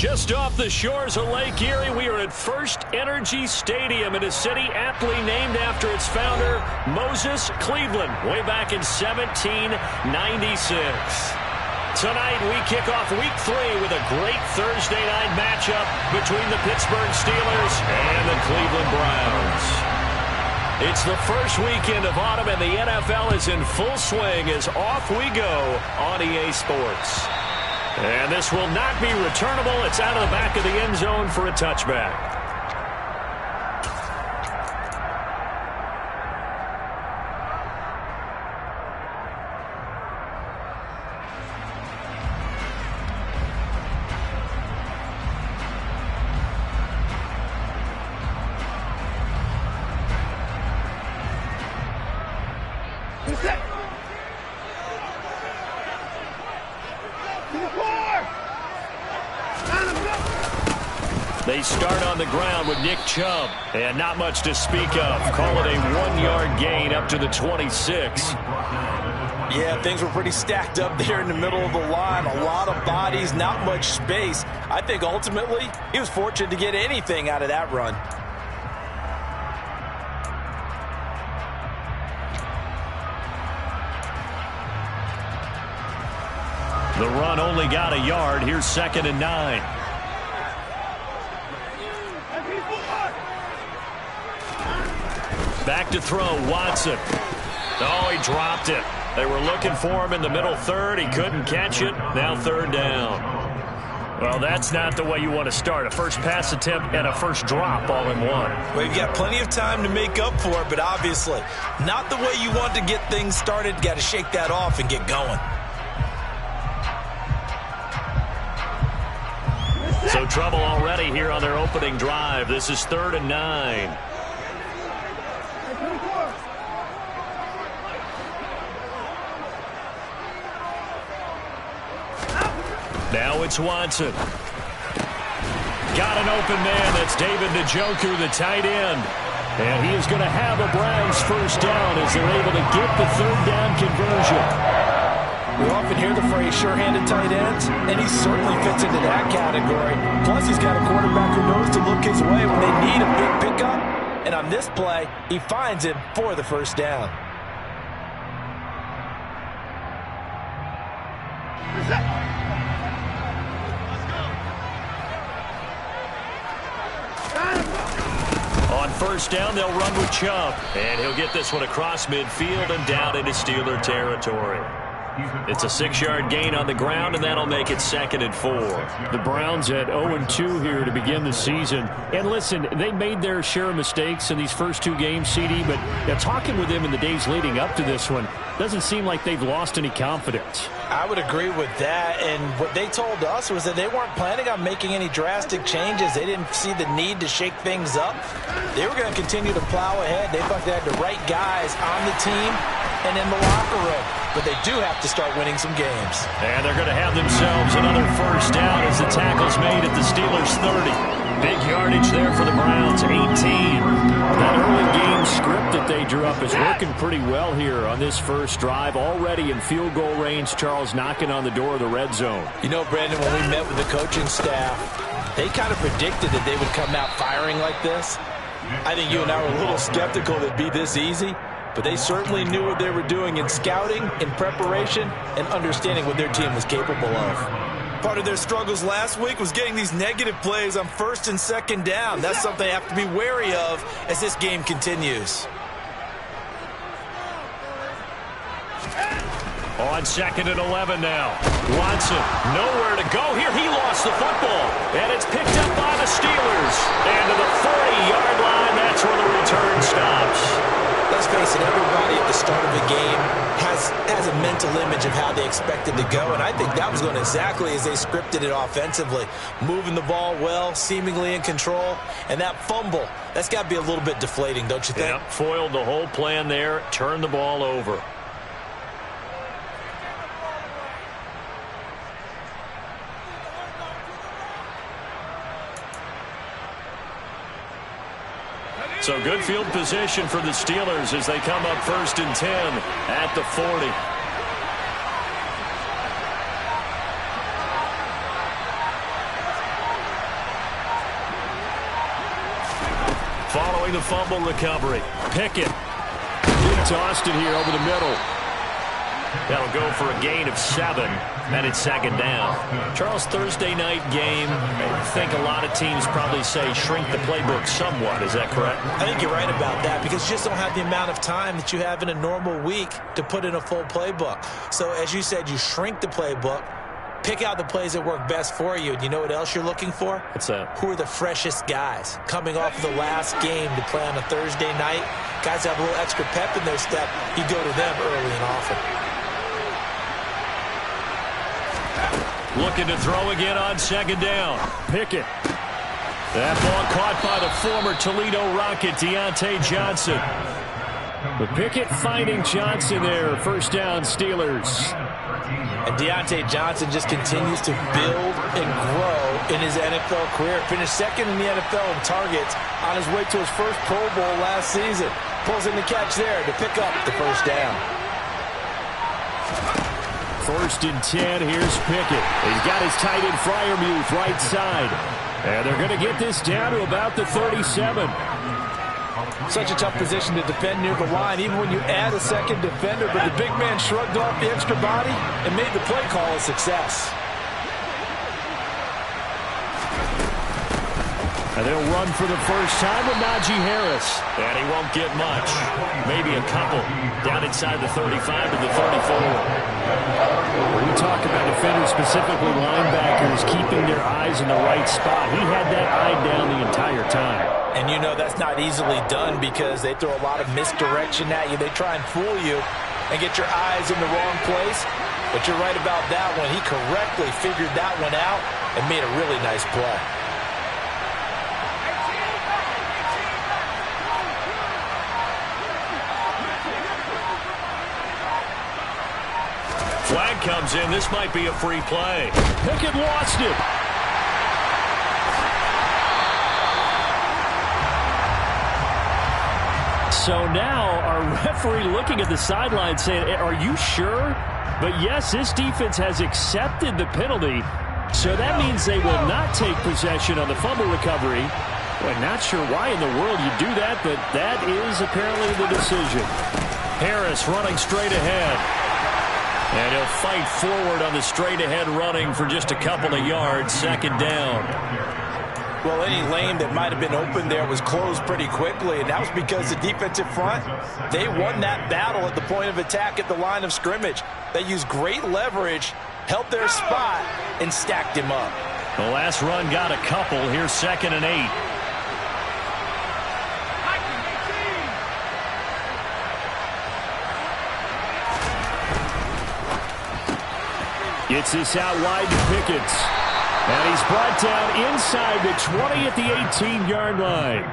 Just off the shores of Lake Erie, we are at First Energy Stadium in a city aptly named after its founder, Moses Cleveland, way back in 1796. Tonight, we kick off Week 3 with a great Thursday night matchup between the Pittsburgh Steelers and the Cleveland Browns. It's the first weekend of autumn, and the NFL is in full swing as off we go on EA Sports. And this will not be returnable. It's out of the back of the end zone for a touchback. They start on the ground with Nick Chubb, and not much to speak of. Call it a 1-yard gain up to the 26. Yeah, things were pretty stacked up there in the middle of the line. A lot of bodies, not much space. I think ultimately he was fortunate to get anything out of that run. The run only got a yard. Here's 2nd and 9. Back to throw, Watson. Oh, he dropped it. They were looking for him in the middle third. He couldn't catch it. Now 3rd down. Well, that's not the way you want to start. A first pass attempt and a first drop all in one. Well, you've got plenty of time to make up for it, but obviously not the way you want to get things started. Got to shake that off and get going. So trouble already here on their opening drive. This is 3rd and 9. Now it's Watson. Got an open man. That's David Njoku, the tight end. And he is going to have a Browns first down as they're able to get the 3rd down conversion. We often hear the phrase sure-handed tight ends, and he certainly fits into that category. Plus, he's got a quarterback who knows to look his way when they need a big pickup. And on this play, he finds him for the first down. On first down, they'll run with Chubb. And he'll get this one across midfield and down into Steeler territory. It's a 6-yard gain on the ground, and that'll make it 2nd and 4. The Browns at 0-2 here to begin the season. And listen, they made their share of mistakes in these first 2 games, CD, but talking with them in the days leading up to this one, doesn't seem like they've lost any confidence. I would agree with that, and what they told us was that they weren't planning on making any drastic changes. They didn't see the need to shake things up. They were going to continue to plow ahead. They thought they had the right guys on the team and in the locker room, but they do have to start winning some games. And they're going to have themselves another first down as the tackle's made at the Steelers' 30. Big yardage there for the Browns, 18. That early game script that they drew up is working pretty well here on this first drive. Already in field goal range, Charles knocking on the door of the red zone. You know, Brandon, when we met with the coaching staff, they kind of predicted that they would come out firing like this. I think you and I were a little skeptical that it'd be this easy, but they certainly knew what they were doing in scouting, in preparation, and understanding what their team was capable of. Part of their struggles last week was getting these negative plays on 1st and 2nd down. That's something they have to be wary of as this game continues. On 2nd and 11 now. Watson, nowhere to go here. He lost the football, and it's picked up by the Steelers. And to the 40-yard line, that's where the return stops. Let's face it, everybody at the start of a game has a mental image of how they expect it to go, and I think that was going exactly as they scripted it offensively. Moving the ball well, seemingly in control, and that fumble, that's got to be a little bit deflating, don't you think? Yeah, foiled the whole plan there, turned the ball over. So good field position for the Steelers as they come up 1st and 10 at the 40. during the fumble recovery. Pickett. He tossed it here over the middle. That'll go for a gain of 7, and it's second down. Charles, Thursday night game, I think a lot of teams probably say shrink the playbook somewhat. Is that correct? I think you're right about that because you just don't have the amount of time that you have in a normal week to put in a full playbook. So as you said, you shrink the playbook, pick out the plays that work best for you. And you know what else you're looking for? What's that? Who are the freshest guys coming off of the last game to play on a Thursday night? Guys have a little extra pep in their step. You go to them early and often. Looking to throw again on second down. Pickett. That ball caught by the former Toledo Rocket, Deontay Johnson. But Pickett finding Johnson there. First down, Steelers. And Deontay Johnson just continues to build and grow in his NFL career. Finished second in the NFL in targets on his way to his first Pro Bowl last season. Pulls in the catch there to pick up the first down. First and 10, here's Pickett. He's got his tight end Freiermuth right side. And they're going to get this down to about the 37. Such a tough position to defend near the line, even when you add a second defender. But the big man shrugged off the extra body and made the play call a success. And they'll run for the first time with Najee Harris. And he won't get much. Maybe a couple. Down inside the 35 to the 34. When we talk about defenders, specifically linebackers, keeping their eyes in the right spot, he had that eye down the entire time. And you know that's not easily done because they throw a lot of misdirection at you. They try and fool you and get your eyes in the wrong place. But you're right about that one. He correctly figured that one out and made a really nice play. Flag comes in. This might be a free play. Pickett lost it. So now our referee looking at the sideline saying, are you sure? But yes, this defense has accepted the penalty. So that means they will not take possession on the fumble recovery. Well, not sure why in the world you do that, but that is apparently the decision. Harris running straight ahead. And he'll fight forward on the straight-ahead running for just a couple of yards. Second down. Well, any lane that might have been open there was closed pretty quickly, and that was because the defensive front, they won that battle at the point of attack at the line of scrimmage. They used great leverage, held their spot, and stacked him up. The last run got a couple. Here's second and 8. Gets this out wide to Pickett. And he's brought down inside the 20 at the 18-yard line.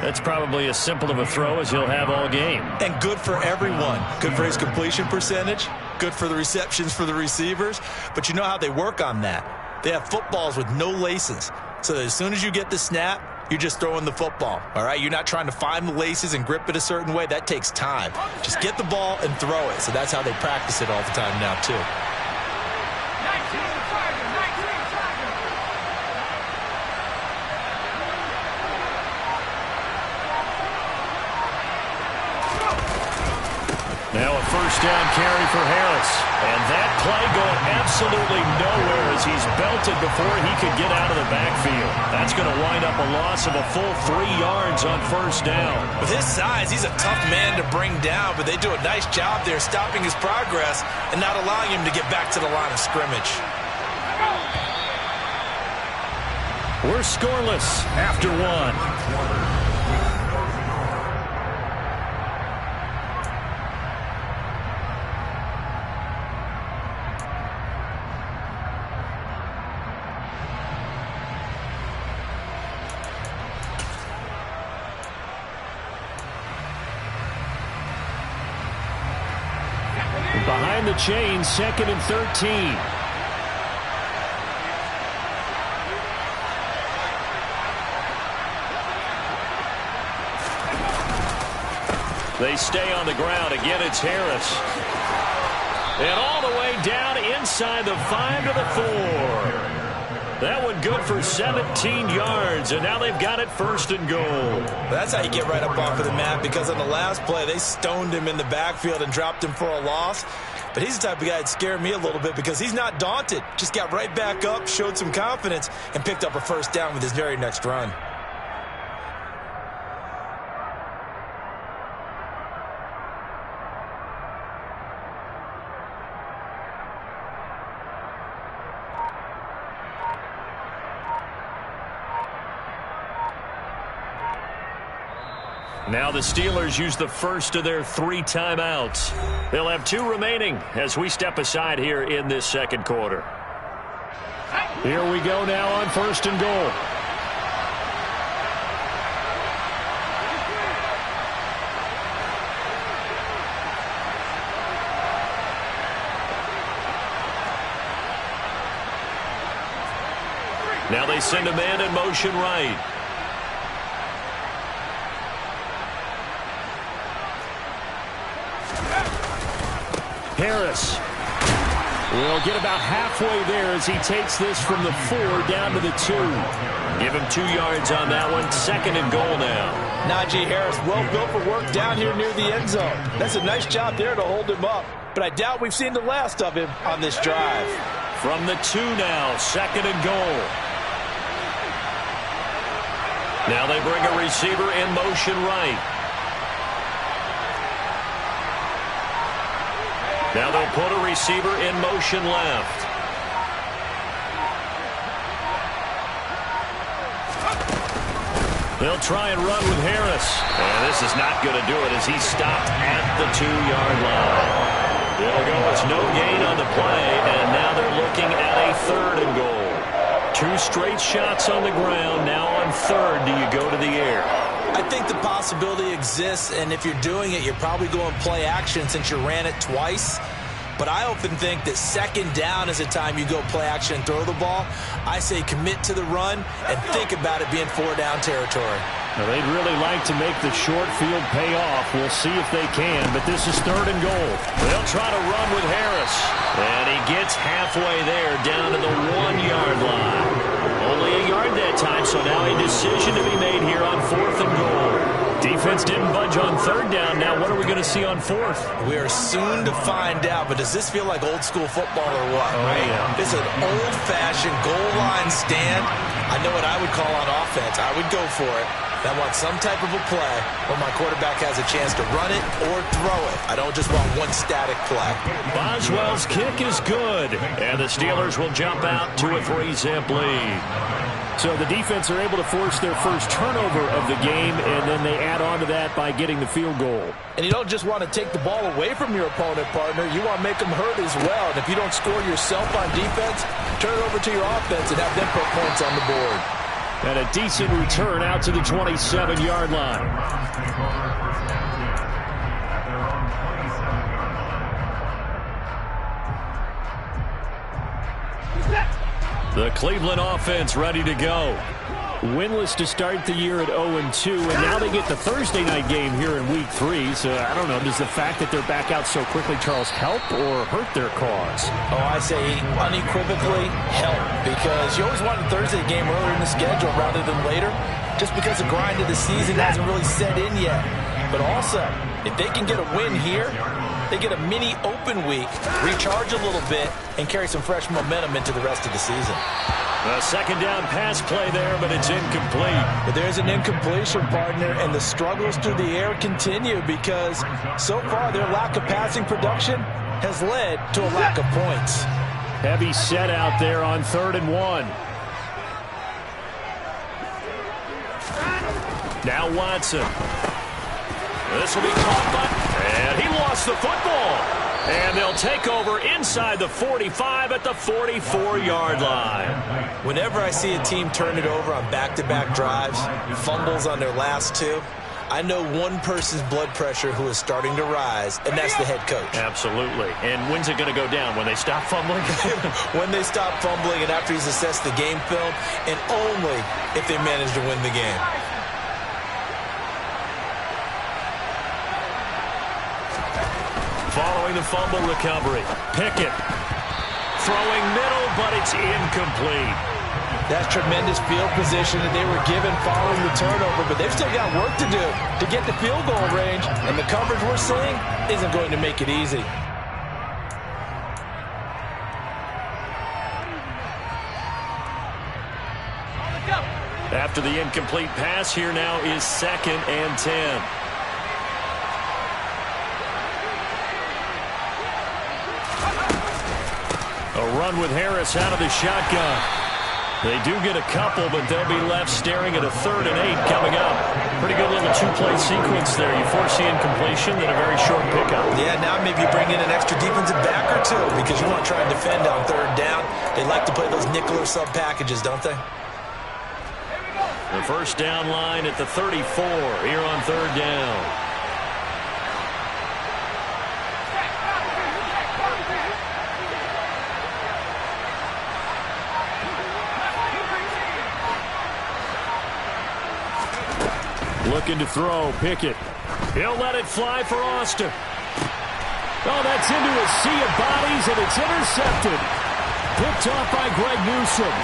That's probably as simple of a throw as he'll have all game. And good for everyone. Good for his completion percentage. Good for the receptions for the receivers. But you know how they work on that. They have footballs with no laces. So that as soon as you get the snap, you're just throwing the football. All right? You're not trying to find the laces and grip it a certain way. That takes time. Just get the ball and throw it. So that's how they practice it all the time now, too. Now a first down carry for Harris. And that play going absolutely nowhere as he's belted before he could get out of the backfield. That's going to wind up a loss of a full 3 yards on first down. With his size, he's a tough man to bring down, but they do a nice job there stopping his progress and not allowing him to get back to the line of scrimmage. We're scoreless after one. Behind the chains, second and 13. They stay on the ground. Again, it's Harris. And all the way down inside the 5 to the 4. That one good for 17 yards, and now they've got it 1st and goal. That's how you get right up off of the mat, because on the last play, they stoned him in the backfield and dropped him for a loss. But he's the type of guy that scared me a little bit because he's not daunted. Just got right back up, showed some confidence, and picked up a 1st down with his very next run. Now the Steelers use the first of their 3 timeouts. They'll have 2 remaining as we step aside here in this 2nd quarter. Here we go now on 1st and goal. Now they send a man in motion right. Harris will get about halfway there as he takes this from the 4 down to the 2. Give him 2 yards on that one. 2nd and goal now. Najee Harris, well built for work down here near the end zone. That's a nice job there to hold him up. But I doubt we've seen the last of him on this drive. From the 2 now, 2nd and goal. Now they bring a receiver in motion right. Now they'll put a receiver in motion left. They'll try and run with Harris. And this is not going to do it as he's stopped at the 2-yard line. They'll go. It's no gain on the play, and now they're looking at a 3rd and goal. 2 straight shots on the ground. Now on 3rd, do you go to the air? I think the possibility exists, and if you're doing it, you're probably going play action since you ran it twice. But I often think that 2nd down is the time you go play action and throw the ball. I say commit to the run and think about it being 4-down territory. Now, they'd really like to make the short field pay off. We'll see if they can, but this is 3rd and goal. They'll try to run with Harris. And he gets halfway there down to the 1-yard line. Only a yard that time, so now a decision to be made here on 4th and goal. Defense didn't budge on 3rd down. Now what are we going to see on 4th? We are soon to find out, but does this feel like old school football or what? Oh, right? Yeah. It's an old-fashioned goal line stand. I know what I would call on offense. I would go for it. I want some type of a play where my quarterback has a chance to run it or throw it. I don't just want one static play. Boswell's kick is good, and the Steelers will jump out to a 3-zip lead. So the defense are able to force their first turnover of the game, and then they add on to that by getting the field goal. And you don't just want to take the ball away from your opponent, partner. You want to make them hurt as well. And if you don't score yourself on defense, turn it over to your offense and have them put points on the board. And a decent return out to the 27-yard line. The Cleveland offense ready to go. Winless to start the year at 0-2, and now they get the Thursday night game here in Week 3. So, I don't know, does the fact that they're back out so quickly, Charles, help or hurt their cause? Oh, I say unequivocally help, because you always want a Thursday game earlier in the schedule rather than later, just because the grind of the season hasn't really set in yet. But also, if they can get a win here, they get a mini open week, recharge a little bit, and carry some fresh momentum into the rest of the season. A 2nd down pass play there, but it's incomplete. But there's an incompletion, partner, and the struggles through the air continue because so far their lack of passing production has led to a lack of points. Heavy set out there on 3rd and 1. Now Watson. This will be caught by, and he lost the football. And they'll take over inside the 45 at the 44-yard line. Whenever I see a team turn it over on back-to-back drives, fumbles on their last 2, I know one person's blood pressure who is starting to rise, and that's the head coach. Absolutely. And when's it going to go down? When they stop fumbling? When they stop fumbling and after he's assessed the game film, and only if they manage to win the game. Following the fumble recovery, Pickett throwing middle, but it's incomplete. That's tremendous field position that they were given following the turnover, but they've still got work to do to get the field goal range, and the coverage we're seeing isn't going to make it easy. After the incomplete pass, here now is 2nd and 10. A run with Harris out of the shotgun. They do get a couple, but they'll be left staring at a 3rd and 8 coming up. Pretty good little two-play sequence there. You foresee incompletion, then a very short pickup. Yeah, now maybe you bring in an extra defensive back or two because you want to try and defend on 3rd down. They like to play those nickel or sub packages, don't they? The first down line at the 34 here on 3rd down. Looking to throw, Pickett. He'll let it fly for Austin. Oh, that's into a sea of bodies, and it's intercepted. Picked off by Greg Newsome.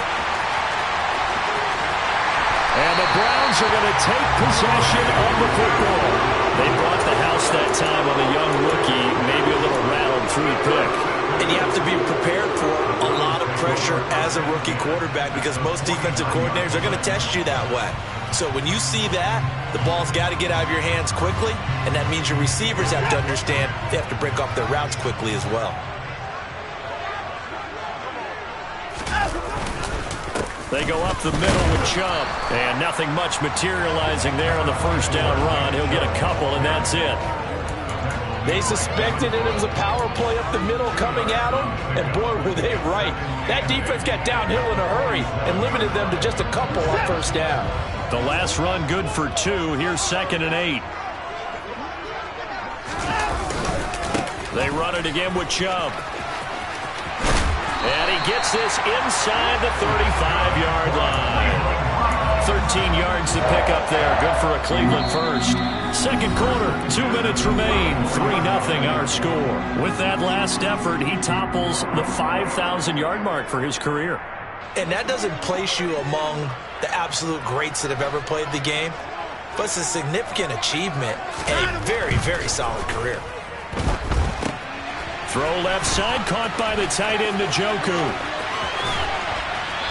And the Browns are going to take possession of the football. They brought the house that time on the young rookie, maybe a little rattled through the pick. And you have to be prepared for a lot of pressure as a rookie quarterback because most defensive coordinators are going to test you that way. So when you see that, the ball's got to get out of your hands quickly, and that means your receivers have to understand they have to break off their routes quickly as well. They go up the middle with Chubb, and nothing much materializing there on the first down run. He'll get a couple, and that's it. They suspected it was a power play up the middle coming at them, and boy, were they right. That defense got downhill in a hurry and limited them to just a couple on first down. The last run good for 2. Here's 2nd and 8. They run it again with Chubb. And he gets this inside the 35-yard line. 13 yards to pick up there. Good for a Cleveland first. Second quarter, 2 minutes remain. 3-0 our score. With that last effort, he topples the 5,000-yard mark for his career. And that doesn't place you among the absolute greats that have ever played the game, but it's a significant achievement and a very, very solid career. Throw left side, caught by the tight end, Njoku.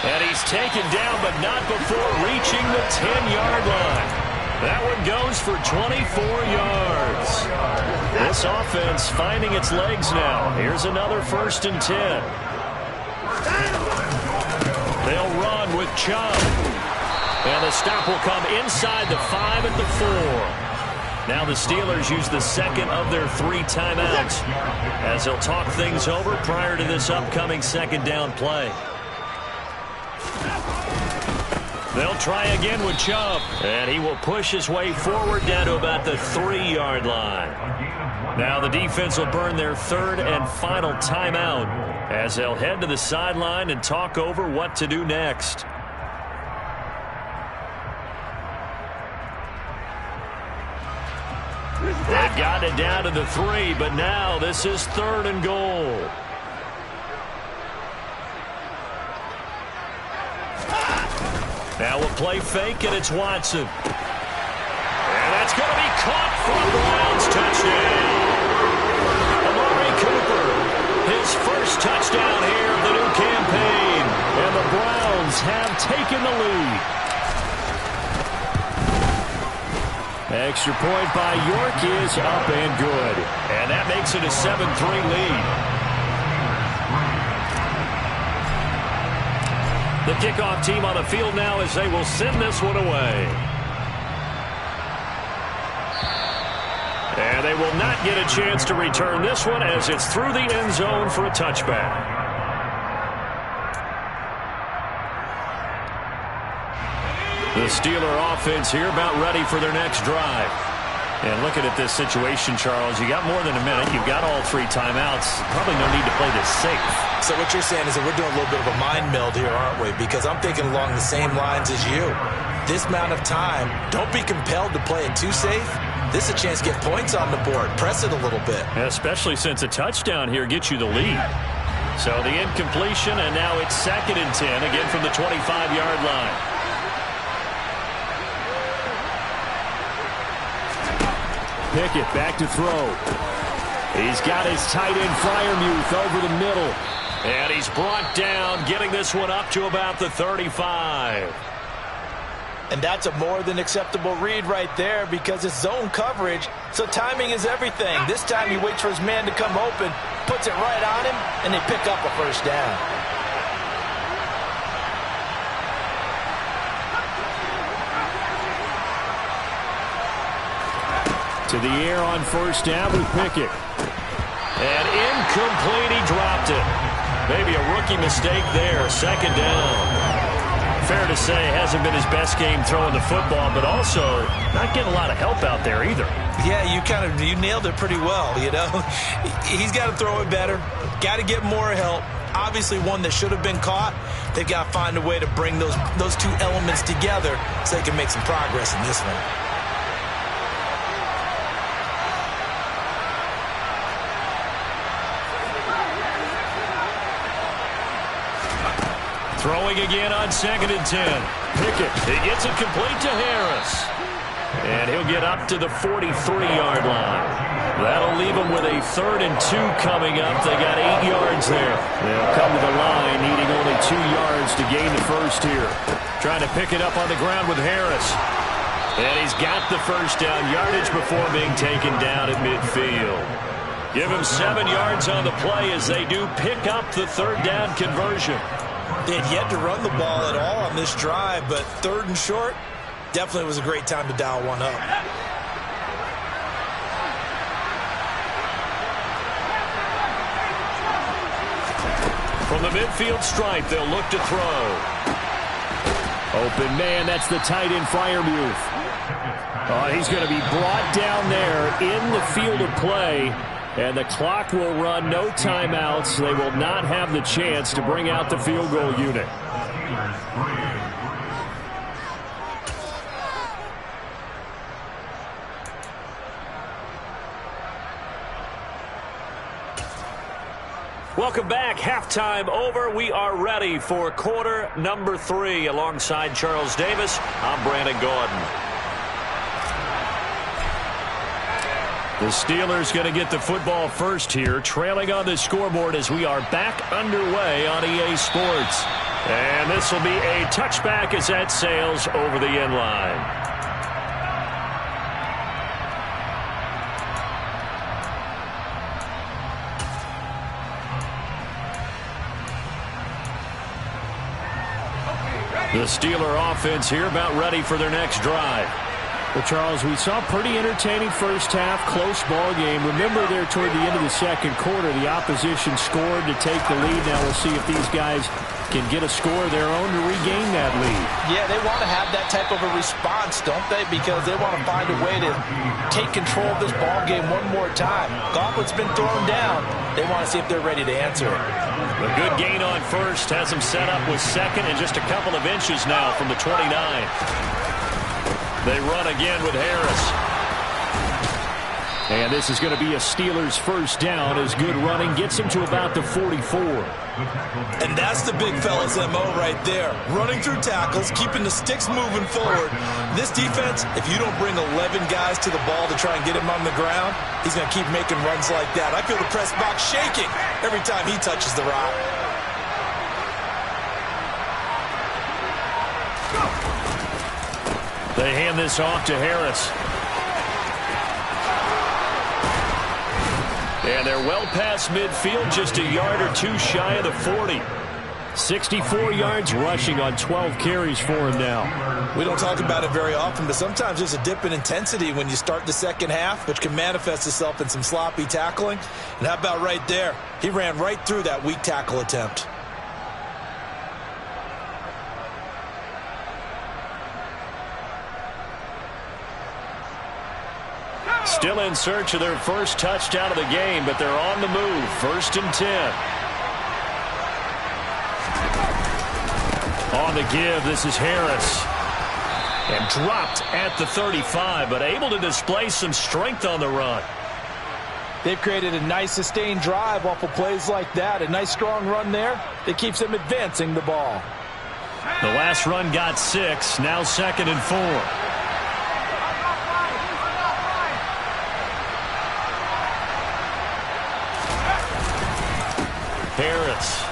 And he's taken down, but not before reaching the 10-yard line. That one goes for 24 yards. This offense finding its legs now. Here's another 1st and 10. They'll run with Chubb. And the stop will come inside the 5 at the 4. Now the Steelers use the 2nd of their 3 timeouts as they'll talk things over prior to this upcoming 2nd down play. They'll try again with Chubb, and he will push his way forward down to about the 3-yard line. Now the defense will burn their 3rd and final timeout as they'll head to the sideline and talk over what to do next. They've got it down to the 3, but now this is 3rd and goal. Now we'll play fake, and it's Watson. And that's going to be caught for a Browns touchdown. Amari Cooper, his first touchdown here of the new campaign. And the Browns have taken the lead. Extra point by York is up and good. And that makes it a 7-3 lead. The kickoff team on the field now as they will send this one away. And they will not get a chance to return this one as it's through the end zone for a touchback. The Steeler offense here about ready for their next drive. And looking at this situation, Charles, you got more than a minute. You've got all 3 timeouts. Probably no need to play this safe. So what you're saying is that we're doing a little bit of a mind meld here, aren't we? Because I'm thinking along the same lines as you. This amount of time, don't be compelled to play it too safe. This is a chance to get points on the board. Press it a little bit. Especially since a touchdown here gets you the lead. So the incompletion, and now it's 2nd and 10, again from the 25-yard line. Pickett back to throw. He's got his tight end Freiermuth over the middle. And he's brought down, getting this one up to about the 35. And that's a more than acceptable read right there because it's zone coverage, so timing is everything. This time he waits for his man to come open, puts it right on him, and they pick up a first down. To the air on first down with Pickett. And incomplete, he dropped it. Maybe a rookie mistake there, 2nd down. Fair to say, hasn't been his best game throwing the football, but also not getting a lot of help out there either. Yeah, you nailed it pretty well, you know. He's got to throw it better, got to get more help. Obviously one that should have been caught. They've got to find a way to bring those two elements together so they can make some progress in this one. Throwing again on 2nd and 10. Pickett, he gets it complete to Harris. And he'll get up to the 43-yard line. That'll leave him with a 3rd and 2 coming up. They got 8 yards there. They'll come to the line, needing only 2 yards to gain the first here. Trying to pick it up on the ground with Harris. And he's got the first down yardage before being taken down at midfield. Give him 7 yards on the play as they do pick up the 3rd down conversion. They had yet to run the ball at all on this drive, but 3rd and short definitely was a great time to dial one up. From the midfield stripe, they'll look to throw. Open man, that's the tight end Freiermuth. He's going to be brought down there in the field of play. And the clock will run, no timeouts. They will not have the chance to bring out the field goal unit. Welcome back. Halftime over. We are ready for quarter number 3. Alongside Charles Davis, I'm Brandon Gordon. The Steelers going to get the football first here, trailing on the scoreboard as we are back underway on EA Sports. And this will be a touchback as that sails over the end line. The Steeler offense here about ready for their next drive. Well, Charles, we saw a pretty entertaining first half, close ball game. Remember there toward the end of the second quarter, the opposition scored to take the lead. Now we'll see if these guys can get a score of their own to regain that lead. Yeah, they want to have that type of a response, don't they? Because they want to find a way to take control of this ball game one more time. Gauntlet's been thrown down. They want to see if they're ready to answer it. A good gain on first has them set up with 2nd and just a couple of inches now from the 29. They run again with Harris. And this is going to be a Steelers first down as good running gets him to about the 44. And that's the big fella's MO right there. Running through tackles, keeping the sticks moving forward. This defense, if you don't bring 11 guys to the ball to try and get him on the ground, he's going to keep making runs like that. I feel the press box shaking every time he touches the rock. They hand this off to Harris. And they're well past midfield, just a yard or 2 shy of the 40. 64 yards rushing on 12 carries for him now. We don't talk about it very often, but sometimes there's a dip in intensity when you start the second half, which can manifest itself in some sloppy tackling. And how about right there? He ran right through that weak tackle attempt. Still in search of their first touchdown of the game, but they're on the move. 1st and 10. On the give, this is Harris. And dropped at the 35, but able to display some strength on the run. They've created a nice sustained drive off of plays like that. A nice strong run there that keeps them advancing the ball. The last run got 6. Now 2nd and 4. Harris.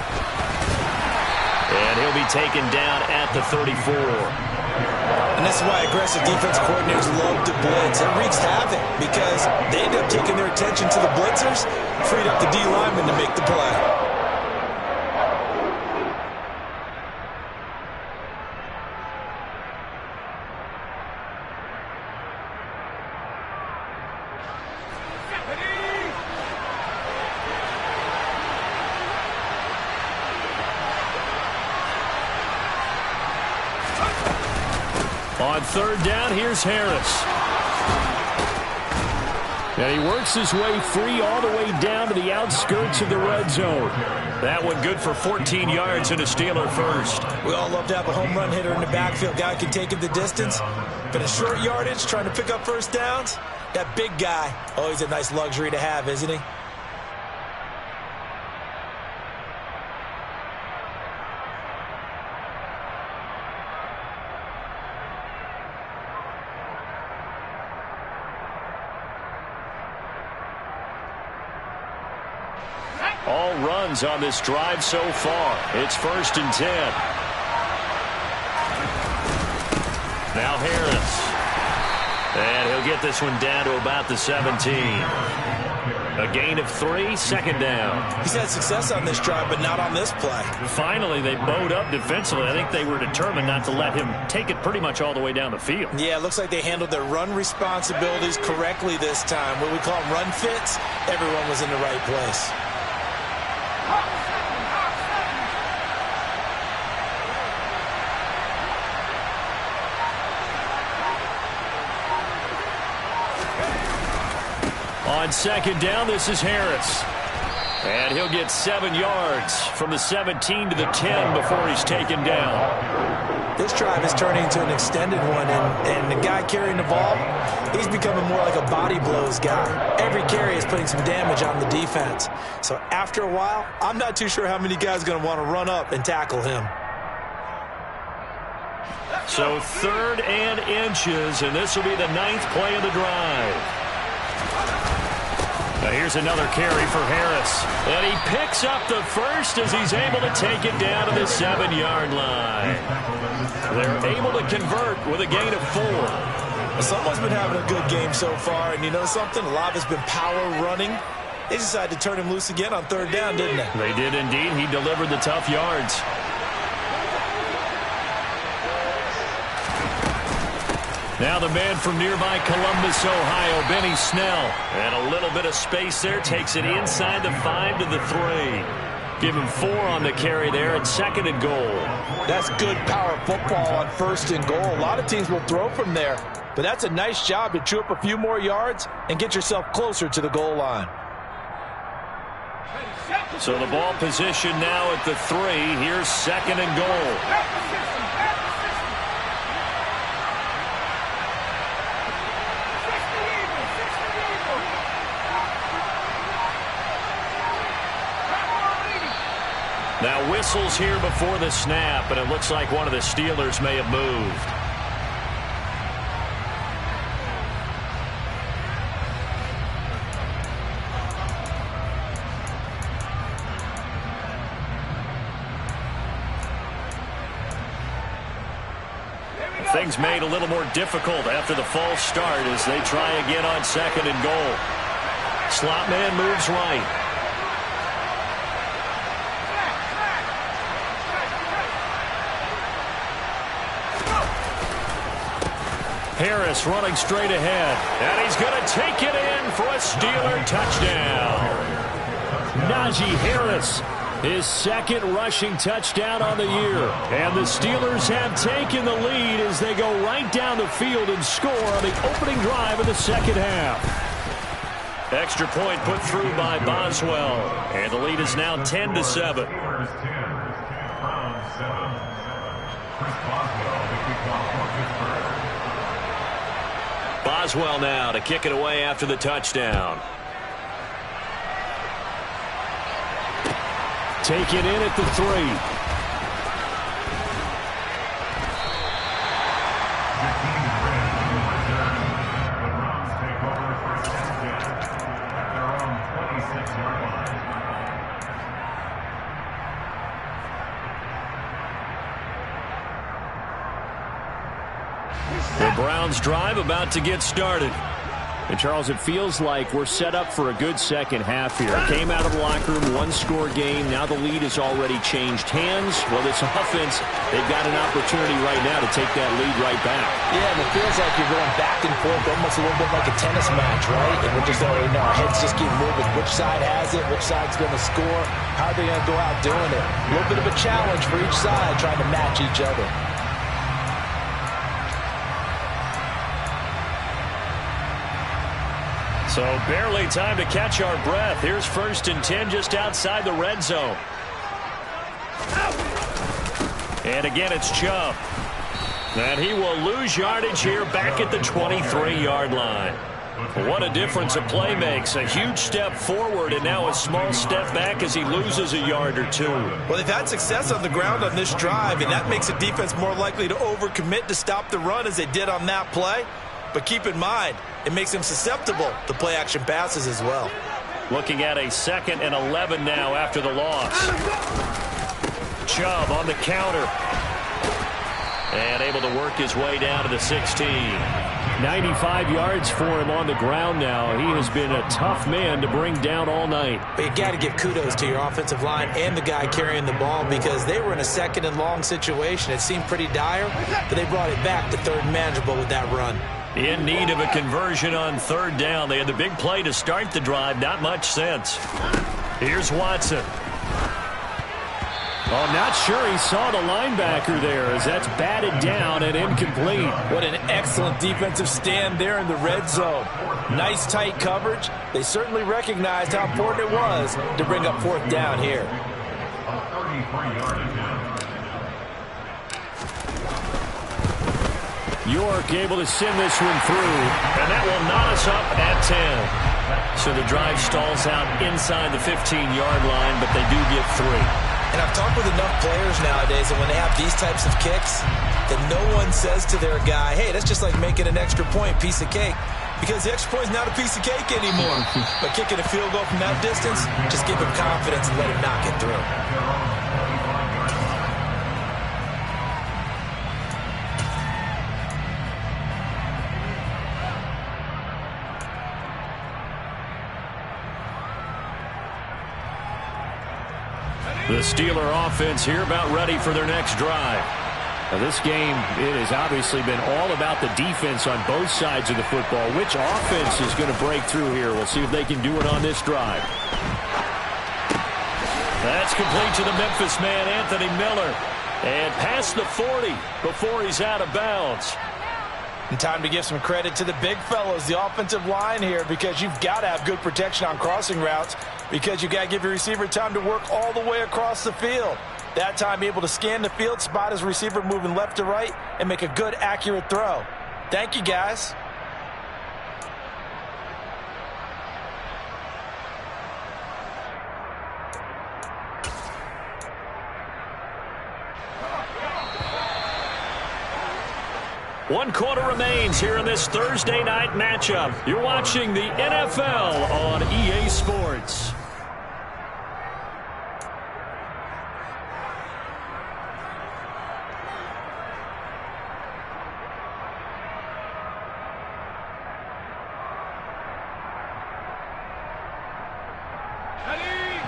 And he'll be taken down at the 34. And this is why aggressive defensive coordinators love to blitz. It wreaks havoc because they end up taking their attention to the blitzers, freed up the D lineman to make the play. On 3rd down, here's Harris. And he works his way free all the way down to the outskirts of the red zone. That one good for 14 yards and a Steeler first. We all love to have a home run hitter in the backfield. Guy can take it the distance. But a short yardage, trying to pick up first downs, that big guy, always a nice luxury to have, isn't he? All runs on this drive so far. It's 1st and 10. Now Harris. And he'll get this one down to about the 17. A gain of 3, 2nd down. He's had success on this drive, but not on this play. Finally, they bowed up defensively. I think they were determined not to let him take it pretty much all the way down the field. Yeah, it looks like they handled their run responsibilities correctly this time. What we call them run fits, everyone was in the right place. On 2nd down, this is Harris. And he'll get 7 yards from the 17 to the 10 before he's taken down. This drive is turning into an extended one, and the guy carrying the ball, he's becoming more like a body blows guy. Every carry is putting some damage on the defense. So after a while, I'm not too sure how many guys are going to want to run up and tackle him. So 3rd and inches, and this will be the 9th play of the drive. Now here's another carry for Harris. And he picks up the first as he's able to take it down to the 7-yard line. They're able to convert with a gain of 4. Someone's been having a good game so far, and you know something? A lot of it's been power running. They decided to turn him loose again on 3rd down, didn't they? They did indeed. He delivered the tough yards. Now the man from nearby Columbus, Ohio, Benny Snell. And a little bit of space there. Takes it inside the 5 to the 3. Give him 4 on the carry there at 2nd and goal. That's good power football on 1st and goal. A lot of teams will throw from there. But that's a nice job to chew up a few more yards and get yourself closer to the goal line. So the ball position now at the 3. Here's 2nd and goal. Now whistles here before the snap, and it looks like one of the Steelers may have moved. Things made a little more difficult after the false start as they try again on 2nd and goal. Slot man moves right. Harris running straight ahead. And he's going to take it in for a Steeler touchdown. Najee Harris, his 2nd rushing touchdown on the year. And the Steelers have taken the lead as they go right down the field and score on the opening drive of the 2nd half. Extra point put through by Boswell. And the lead is now 10-7. Boswell now to kick it away after the touchdown. taken in at the 3. The Browns drive about to get started. And, Charles, it feels like we're set up for a good second half here. Came out of the locker room, one-score game. Now the lead has already changed hands. Well, this offense, they've got an opportunity right now to take that lead right back. Yeah, and it feels like you're going back and forth, almost a little bit like a tennis match, right? And we're just already know our heads just keep moving. Which side has it? Which side's going to score? How are they going to go out doing it? A little bit of a challenge for each side, trying to match each other. So barely time to catch our breath. Here's 1st and 10 just outside the red zone. And again, it's Chubb. And he will lose yardage here back at the 23-yard line. What a difference a play makes. A huge step forward and now a small step back as he loses a yard or 2. Well, they've had success on the ground on this drive, and that makes a defense more likely to overcommit to stop the run as they did on that play. But keep in mind, it makes them susceptible to play-action passes as well. Looking at a 2nd and 11 now after the loss. Chubb on the counter. And able to work his way down to the 16. 95 yards for him on the ground now. He has been a tough man to bring down all night. But you got to give kudos to your offensive line and the guy carrying the ball because they were in a 2nd and long situation. It seemed pretty dire, but they brought it back to 3rd and manageable with that run. In need of a conversion on 3rd down. They had the big play to start the drive. Not much sense. Here's Watson. Oh, not sure he saw the linebacker there as that's batted down and incomplete. What an excellent defensive stand there in the red zone. Nice tight coverage. They certainly recognized how important it was to bring up 4th down here. York able to send this one through, and that will knot us up at 10. So the drive stalls out inside the 15-yard line, but they do get 3. And I've talked with enough players nowadays that when they have these types of kicks, that no one says to their guy, hey, that's just like making an extra point, piece of cake. Because the extra point is not a piece of cake anymore. But kicking a field goal from that distance, just give him confidence and let him knock it through. The Steeler offense here about ready for their next drive. Now this game, it has obviously been all about the defense on both sides of the football. Which offense is going to break through here? We'll see if they can do it on this drive. That's complete to the Memphis man, Anthony Miller. And past the 40 before he's out of bounds. And time to give some credit to the big fellows, the offensive line here, because you've got to have good protection on crossing routes because you've got to give your receiver time to work all the way across the field. That time able to scan the field, spot his receiver moving left to right, and make a good, accurate throw. Thank you, guys. One quarter remains here in this Thursday night matchup. You're watching the NFL on EA Sports.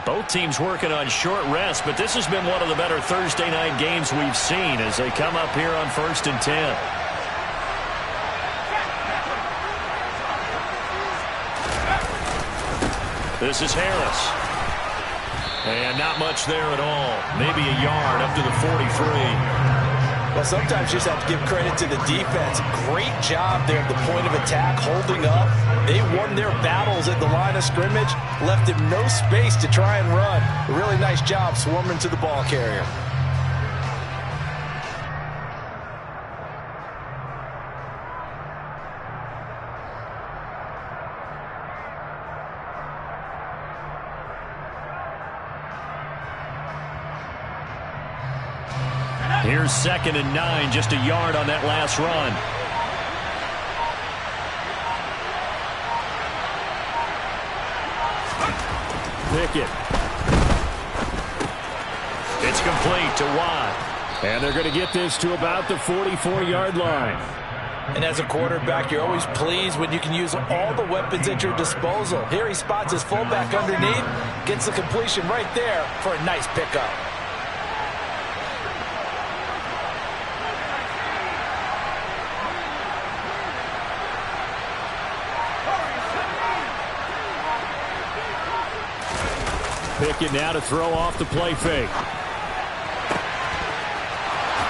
Both teams working on short rest, but this has been one of the better Thursday night games we've seen as they come up here on 1st and 10. This is Harris. And not much there at all. Maybe a yard up to the 43. Well, sometimes you just have to give credit to the defense. Great job there at the point of attack, holding up. They won their battles at the line of scrimmage, left him no space to try and run. A really nice job swarming to the ball carrier. Here's 2nd and 9, just a yard on that last run. Pickett. It's complete to Watt. And they're going to get this to about the 44-yard line. And as a quarterback, you're always pleased when you can use all the weapons at your disposal. Here he spots his fullback underneath, gets the completion right there for a nice pickup. Pickett now to throw off the play fake.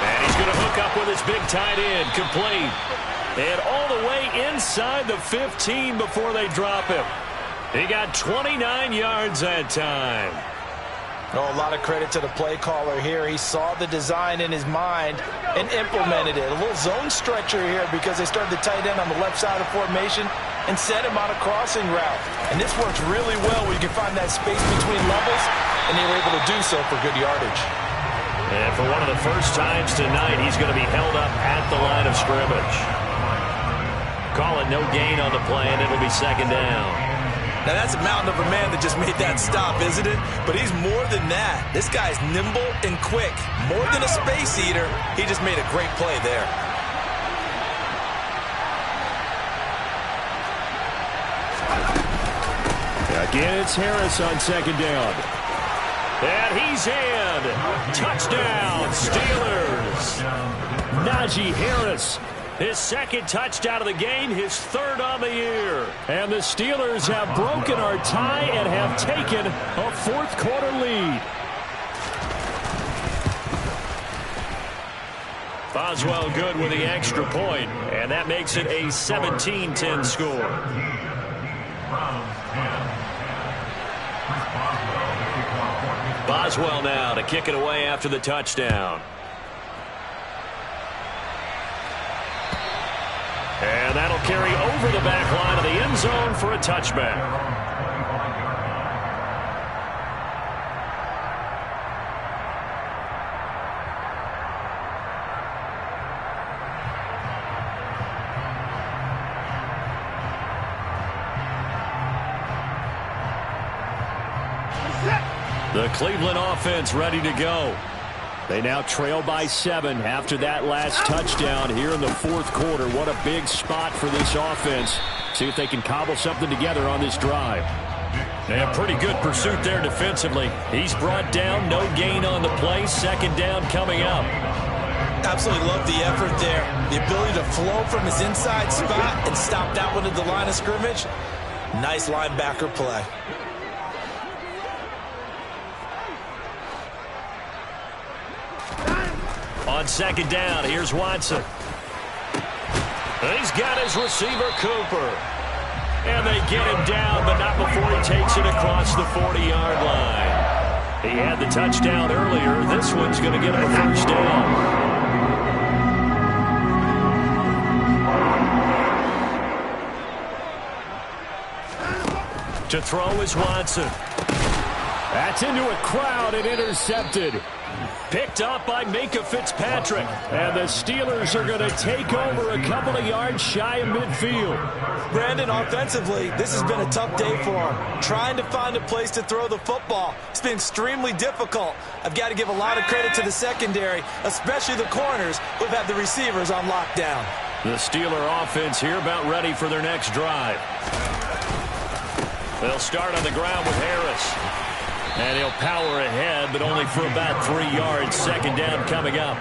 And he's going to hook up with his big tight end, complete. And all the way inside the 15 before they drop him. He got 29 yards that time. Oh, a lot of credit to the play caller here. He saw the design in his mind and implemented it. A little zone stretcher here because they started the tight end on the left side of formation and sent him on a crossing route. And this works really well when you can find that space between levels, and they were able to do so for good yardage. And for one of the first times tonight, he's going to be held up at the line of scrimmage. Call it no gain on the play, and it'll be 2nd down. Now, that's a mountain of a man that just made that stop, isn't it? But he's more than that. This guy's nimble and quick. More than a space eater, he just made a great play there. Again, it's Harris on 2nd down. And he's in. Touchdown, Steelers. Najee Harris. His 2nd touchdown of the game, his 3rd on the year. And the Steelers have broken our tie and have taken a 4th quarter lead. Boswell good with the extra point, and that makes it a 17-10 score. Boswell now to kick it away after the touchdown. And that'll carry over the back line of the end zone for a touchback. The Cleveland offense ready to go. They now trail by 7 after that last touchdown here in the 4th quarter. What a big spot for this offense. See if they can cobble something together on this drive. And pretty good pursuit there defensively. He's brought down, no gain on the play. 2nd down coming up. Absolutely love the effort there. The ability to flow from his inside spot and stop that one at the line of scrimmage. Nice linebacker play. On 2nd down, here's Watson. He's got his receiver, Cooper. And they get him down, but not before he takes it across the 40-yard line. He had the touchdown earlier. This one's going to get him a 1st down. To throw is Watson. That's into a crowd and intercepted. Picked up by Minka Fitzpatrick. And the Steelers are going to take over a couple of yards shy of midfield. Brandon, offensively, this has been a tough day for him. Trying to find a place to throw the football. It's been extremely difficult. I've got to give a lot of credit to the secondary, especially the corners who've had the receivers on lockdown. The Steeler offense here about ready for their next drive. They'll start on the ground with Harris. And he'll power ahead, but only for about 3 yards. 2nd down coming up.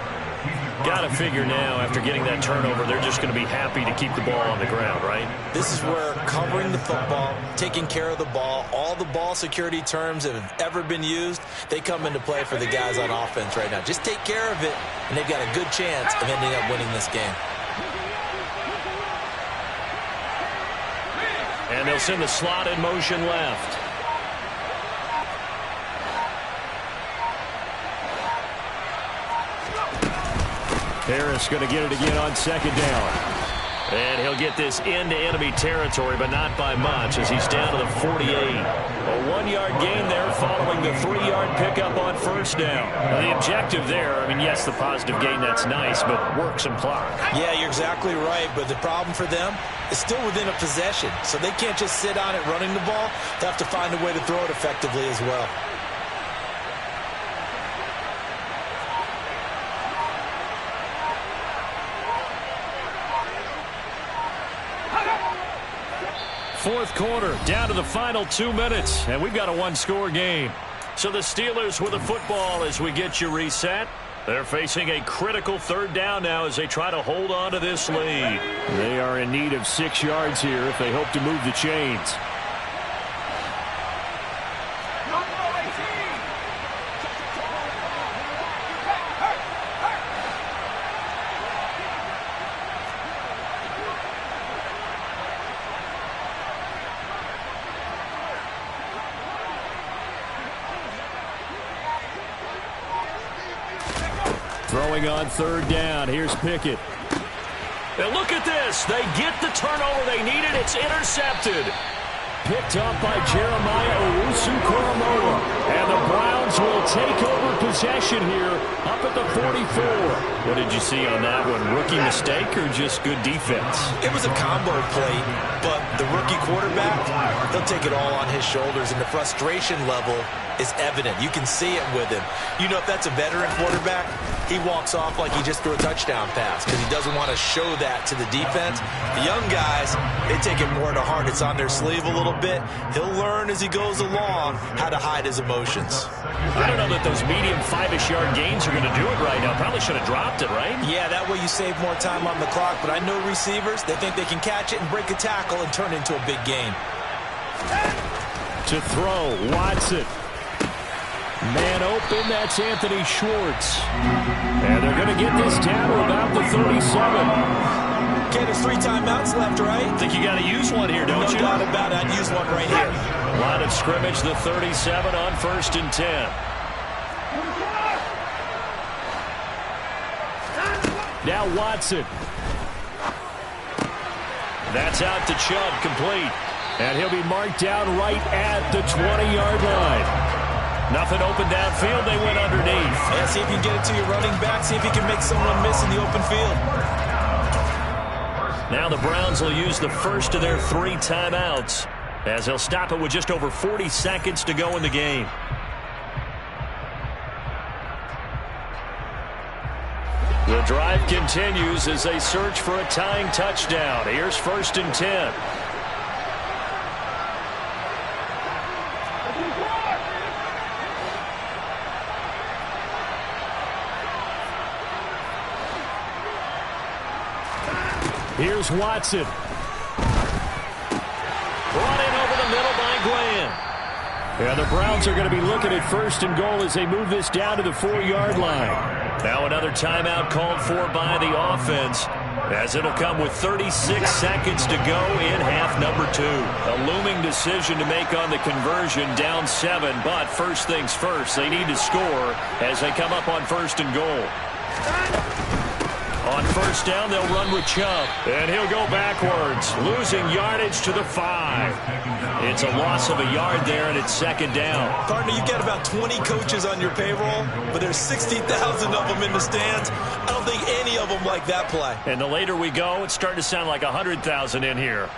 Got to figure now, after getting that turnover, they're just going to be happy to keep the ball on the ground, right? This is where covering the football, taking care of the ball, all the ball security terms that have ever been used, they come into play for the guys on offense right now. Just take care of it, and they've got a good chance of ending up winning this game. And they'll send the slot in motion left. Harris going to get it again on 2nd down. And he'll get this into enemy territory, but not by much as he's down to the 48. A 1-yard gain there following the 3-yard pickup on first down. Now, the objective there, I mean, yes, the positive gain, that's nice, but work some clock. Yeah, you're exactly right, but the problem for them is still within a possession, so they can't just sit on it running the ball. They have to find a way to throw it effectively as well. Fourth quarter, down to the final 2 minutes, and we've got a one-score game. So the Steelers with the football as we get you reset. They're facing a critical third down now as they try to hold on to this lead. They are in need of 6 yards here if they hope to move the chains. Throwing on third down. Here's Pickett. And look at this. They get the turnover they needed. It's intercepted. Picked up by Jeremiah Owusu-Koramoah. And the Browns will take over possession here up at the 44. What did you see on that one? Rookie mistake or just good defense? It was a combo play, but the rookie quarterback, he'll take it all on his shoulders, and the frustration level is evident. You can see it with him. You know, if that's a veteran quarterback, he walks off like he just threw a touchdown pass because he doesn't want to show that to the defense. The young guys, they take it more to heart. It's on their sleeve a little bit. He'll learn as he goes along how to hide his emotions. I don't know that those medium 5-ish yard gains are going to do it right now. Probably should have dropped it, right? Yeah, that way you save more time on the clock. But I know receivers, they think they can catch it and break a tackle and turn it into a big gain. To throw, Watson. Man open, that's Anthony Schwartz. And they're going to get this down to about the 37. Okay, there's 3 timeouts left, right? I think you got to use one here, don't you? No doubt about it. I'd use one right here. Line of scrimmage, the 37 on 1st and 10. Now Watson. That's out to Chubb, complete. And he'll be marked down right at the 20-yard line. Nothing open downfield. They went underneath. Yeah, see if you can get it to your running back. See if you can make someone miss in the open field. Now the Browns will use the first of their 3 timeouts as they'll stop it with just over 40 seconds to go in the game. The drive continues as they search for a tying touchdown. Here's 1st and 10. Here's Watson. Brought in over the middle by Glenn. Yeah, the Browns are going to be looking at 1st and goal as they move this down to the 4-yard line. Now another timeout called for by the offense as it'll come with 36 seconds to go in half number 2. A looming decision to make on the conversion, down 7, but first things first, they need to score as they come up on 1st and goal. On 1st down, they'll run with Chubb. And he'll go backwards, losing yardage to the 5. It's a loss of a yard there, and it's 2nd down. Partner, you've got about 20 coaches on your payroll, but there's 60,000 of them in the stands. I don't think any of them like that play. And the later we go, it's starting to sound like 100,000 in here.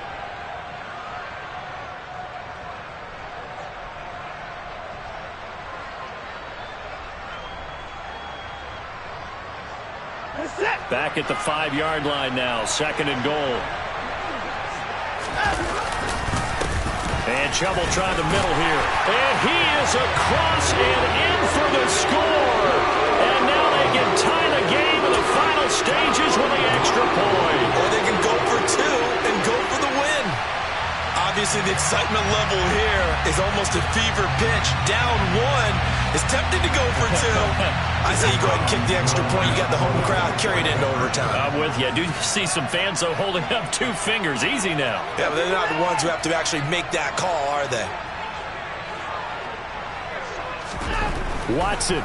Back at the 5-yard line now, 2nd and goal. And Chubb will try the middle here. And he is across and in for the score. And now they can tie the game in the final stages with the extra point. Or they can go for 2 and go for the win. Obviously, the excitement level here is almost a fever pitch. Down 1 is tempted to go for 2. I say you go ahead and kick the extra point. You got the home crowd carried into overtime. I'm with you. I do see some fans, though, holding up 2 fingers. Easy now. Yeah, but they're not the ones who have to actually make that call, are they? Watson.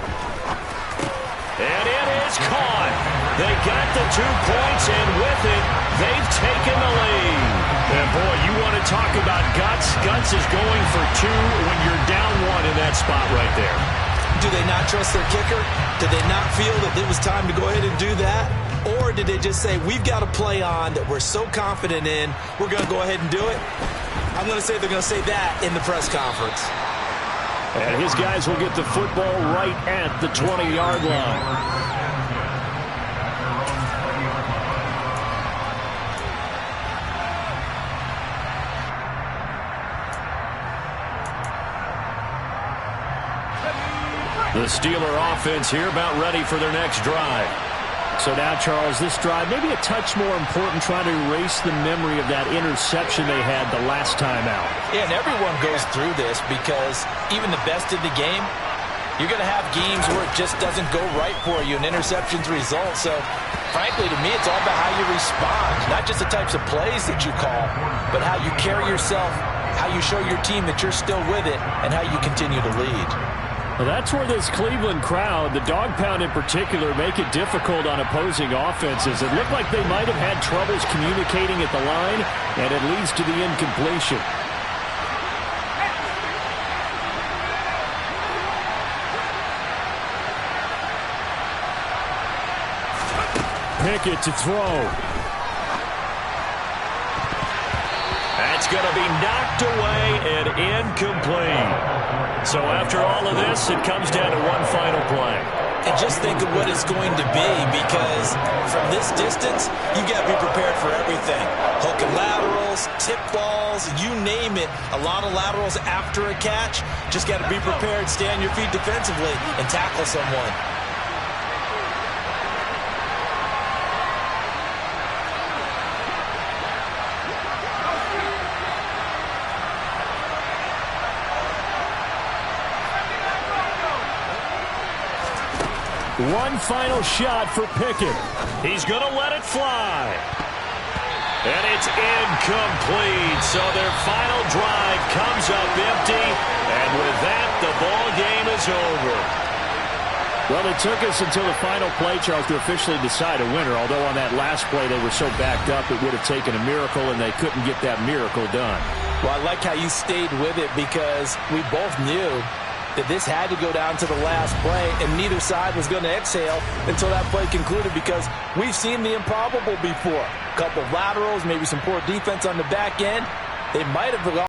And it is caught. They got the 2 points, and with it, they've taken the lead. And, boy, you want to talk about guts. Guts is going for 2 when you're down 1 in that spot right there. Do they not trust their kicker? Did they not feel that it was time to go ahead and do that? Or did they just say, we've got a play on that we're so confident in, we're going to go ahead and do it? I'm going to say they're going to say that in the press conference. And his guys will get the football right at the 20-yard line. The Steeler offense here about ready for their next drive. So now, Charles, this drive maybe a touch more important, trying to erase the memory of that interception they had the last time out. Yeah, and everyone goes through this because even the best in the game, you're going to have games where it just doesn't go right for you, and interceptions result. So, frankly, to me, it's all about how you respond, not just the types of plays that you call, but how you carry yourself, how you show your team that you're still with it, and how you continue to lead. Well, that's where this Cleveland crowd, the dog pound in particular, make it difficult on opposing offenses. It looked like they might have had troubles communicating at the line, and it leads to the incompletion. Pickett to throw. That's going to be knocked away and incomplete. So after all of this, it comes down to one final play. And just think of what it's going to be, because from this distance, you've got to be prepared for everything. Hook and laterals, tip balls, you name it. A lot of laterals after a catch. Just got to be prepared, stay on your feet defensively, and tackle someone. One final shot for Pickett. He's going to let it fly. And it's incomplete. So their final drive comes up empty. And with that, the ball game is over. Well, it took us until the final play, Charles, to officially decide a winner. Although on that last play they were so backed up it would have taken a miracle, and they couldn't get that miracle done. Well, I like how you stayed with it, because we both knew that this had to go down to the last play, and neither side was going to exhale until that play concluded, because we've seen the improbable before. A couple of laterals, maybe some poor defense on the back end. They might have